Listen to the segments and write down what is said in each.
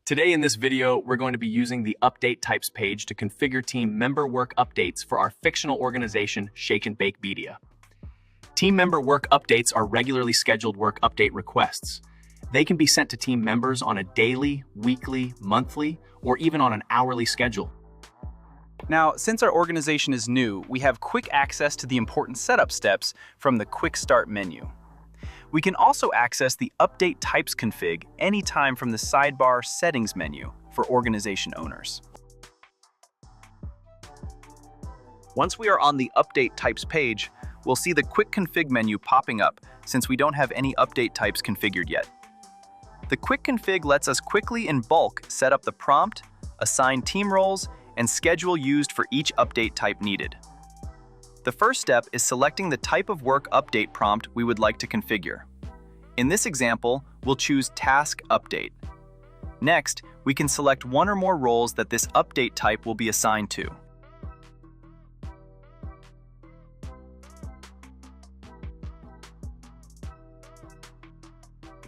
Today in this video, we're going to be using the Update Types page to configure team member work updates for our fictional organization, Shake and Bake Media. Team member work updates are regularly scheduled work update requests. They can be sent to team members on a daily, weekly, monthly, or even on an hourly schedule. Now, since our organization is new, we have quick access to the important setup steps from the Quick Start menu. We can also access the Update Types config anytime from the sidebar Settings menu for organization owners. Once we are on the Update Types page, we'll see the Quick Config menu popping up since we don't have any update types configured yet. The Quick Config lets us quickly in bulk set up the prompt, assign team roles, and schedule used for each update type needed. The first step is selecting the type of work update prompt we would like to configure. In this example, we'll choose Task Update. Next, we can select one or more roles that this update type will be assigned to.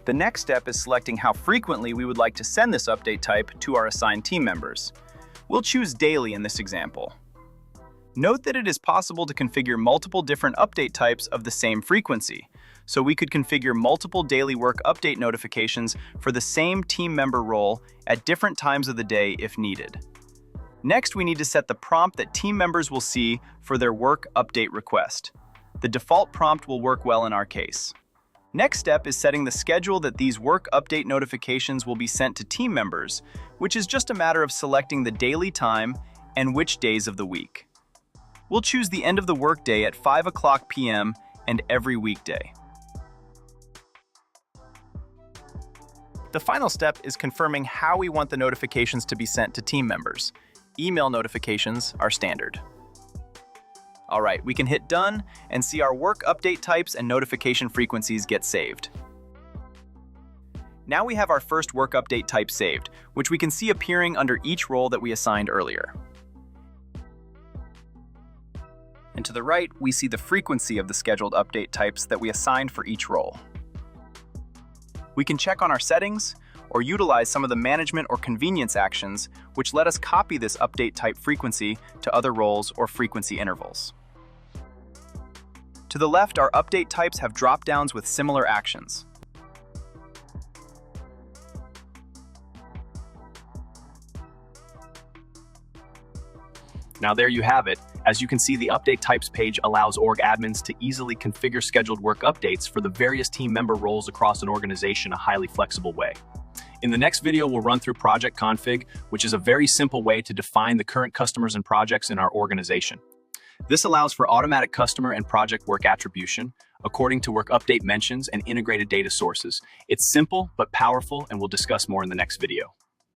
The next step is selecting how frequently we would like to send this update type to our assigned team members. We'll choose Daily in this example. Note that it is possible to configure multiple different update types of the same frequency, so we could configure multiple daily work update notifications for the same team member role at different times of the day if needed. Next, we need to set the prompt that team members will see for their work update request. The default prompt will work well in our case. Next step is setting the schedule that these work update notifications will be sent to team members, which is just a matter of selecting the daily time and which days of the week. We'll choose the end of the workday at 5:00 p.m. and every weekday. The final step is confirming how we want the notifications to be sent to team members. Email notifications are standard. All right, we can hit Done and see our work update types and notification frequencies get saved. Now we have our first work update type saved, which we can see appearing under each role that we assigned earlier. And to the right, we see the frequency of the scheduled update types that we assigned for each role. We can check on our settings or utilize some of the management or convenience actions, which let us copy this update type frequency to other roles or frequency intervals. To the left, our update types have drop-downs with similar actions. Now there you have it. As you can see, the Update Types page allows org admins to easily configure scheduled work updates for the various team member roles across an organization in a highly flexible way. In the next video, we'll run through Project Config, which is a very simple way to define the current customers and projects in our organization. This allows for automatic customer and project work attribution according to work update mentions and integrated data sources. It's simple but powerful, and we'll discuss more in the next video.